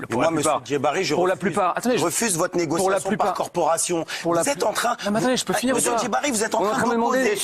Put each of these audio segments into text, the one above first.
Pour moi, monsieur Djebari, je refuse votre négociation par corporation. Vous êtes en train... Non, mais attendez, je peux finir. Monsieur Djebari, vous êtes en train d'opposer...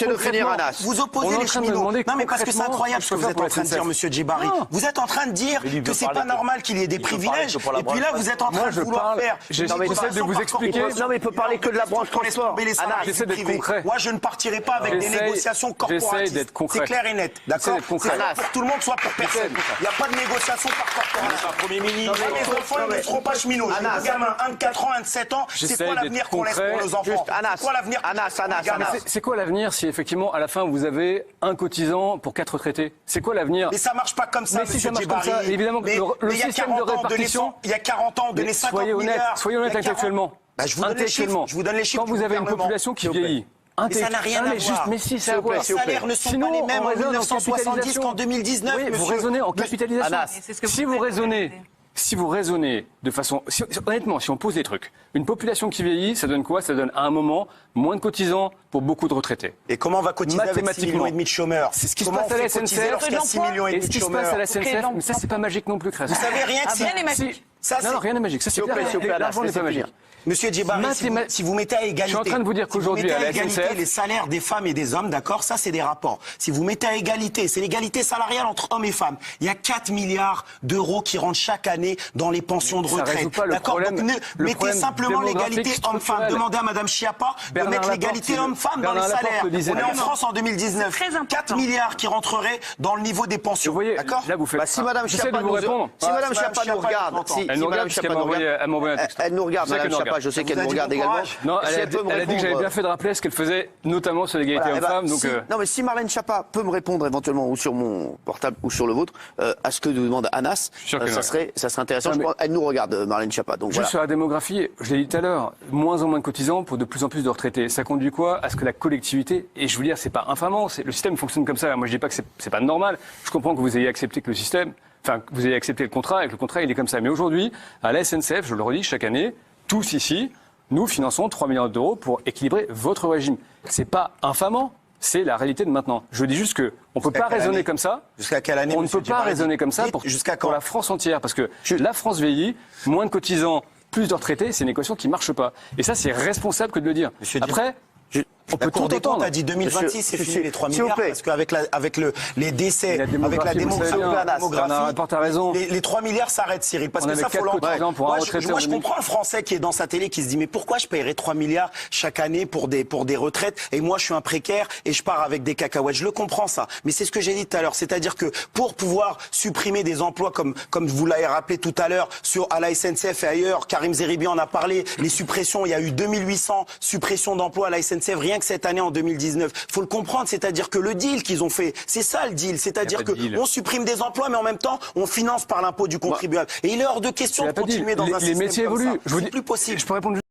Vous opposez les cheminots. Non, mais parce que c'est incroyable ce que vous êtes en train de dire, monsieur Djebari. Vous êtes en train de dire que c'est pas normal qu'il y ait des privilèges. Et puis là, vous êtes en train de vouloir faire... J'essaie de vous expliquer. Non, mais il peut parler que de la branche transport. J'essaie d'être concret. Moi, je ne partirai pas avec des négociations corporatistes. C'est clair et net. D'accord? C'est soit pour tout le monde, soit pour personne. Il n'y a pas de négociation par corporation. Premier ministre. Les enfants, ils ne seront pas cheminots. Les gamins, un de 4 ans, un de 7 ans, c'est quoi l'avenir qu'on laisse pour nos enfants? C'est quoi l'avenir? C'est quoi l'avenir si effectivement, à la fin, vous avez un cotisant pour 4 retraités? C'est quoi l'avenir? Mais ça marche pas comme ça, monsieur Djebari. Évidemment, le système de répartition... Il y a 40 ans, on donnait 50 milliards. Soyez honnête intellectuellement. Je vous donne les chiffres. Je vous donne les chiffres. Quand vous avez une population qui vieillit, mais ça n'a rien à voir. Mais si, ça a à voir. Les salaires ne sont pas les mêmes en 1970 qu'en 2019. Oui, vous raisonnez en capitalisation. Si vous raisonnez de façon... honnêtement, si on pose des trucs, une population qui vieillit, ça donne quoi? Ça donne à un moment moins de cotisants pour beaucoup de retraités. Et comment on va cotiser avec 6 millions et demi de chômeurs? C'est ce qui se passe à la SNCF. Et ce qui se passe à la SNCF, mais ça, c'est pas magique non plus, Cress. Vous savez rien que c'est... Rien n'est magique. Non, rien n'est magique. Ça, c'est clair. L'argent n'est pas magique. Monsieur Djebari, si vous mettez à égalité... Je suis en train de vous dire qu'aujourd'hui, à la SNCF... les salaires des femmes et des hommes, d'accord, ça c'est des rapports. Si vous mettez à égalité, c'est l'égalité salariale entre hommes et femmes. Il y a 4 milliards d'euros qui rentrent chaque année dans les pensions de retraite. D'accord? Donc mettez simplement l'égalité homme-femme. Demandez à Madame Schiappa de mettre l'égalité homme-femme dans les salaires. On est en France en 2019. 4 milliards qui rentreraient dans le niveau des pensions. D'accord? Là, vous faites... Si Madame Schiappa nous regarde... Elle nous regarde puisqu'elle m'a envoyé un texte. Elle nous regarde, Madame Schiappa. Je sais qu'elle nous regarde également. Non, elle a dit que j'avais bien fait de rappeler ce qu'elle faisait, notamment sur l'égalité homme-femme. Non, mais si Marlène Schiappa peut me répondre éventuellement, ou sur mon portable, ou sur le vôtre, à ce que nous demande Anas, ça serait intéressant. Elle nous regarde, Marlène Schiappa. Juste sur la démographie, je l'ai dit tout à l'heure, moins en moins de cotisants pour de plus en plus de retraités. Ça conduit quoi? À ce que la collectivité, et je veux dire, c'est pas infamant, le système fonctionne comme ça. Moi, je dis pas que c'est pas normal. Je comprends que vous ayez accepté que le système, enfin, que vous ayez accepté le contrat et que le contrat, il est comme ça. Mais aujourd'hui, à la SNCF, je le redis chaque année, tous ici, nous finançons 3 milliards d'euros pour équilibrer votre régime. C'est pas infamant, c'est la réalité de maintenant. Je dis juste que on peut pas raisonner comme ça. Jusqu'à quelle année? On ne peut pas raisonner comme ça pour la France entière, parce que la France vieillit, moins de cotisants, plus de retraités, c'est une équation qui marche pas. Et ça, c'est responsable que de le dire. Après. On peut tout entendre. A dit 2026, c'est fini les 3 milliards, parce qu'avec les décès, avec la démographie, les 3 milliards s'arrêtent, Cyril, parce que ça, faut l'entendre. Moi, je comprends un Français qui est dans sa télé, qui se dit, mais pourquoi je paierais 3 milliards chaque année pour des retraites, et moi, je suis un précaire, et je pars avec des cacahuètes. Je le comprends, ça. Mais c'est ce que j'ai dit tout à l'heure. C'est-à-dire que pour pouvoir supprimer des emplois, comme vous l'avez rappelé tout à l'heure, à la SNCF et ailleurs, Karim Zeribi en a parlé, les suppressions, il y a eu 2800 suppressions d'emplois à la SNCF, rien que cette année en 2019. Faut le comprendre, c'est-à-dire que le deal qu'ils ont fait, c'est ça le deal, c'est-à-dire que on supprime des emplois, mais en même temps, on finance par l'impôt du contribuable. Et il est hors de question de continuer dans un système comme ça. C'est plus possible. Je peux répondre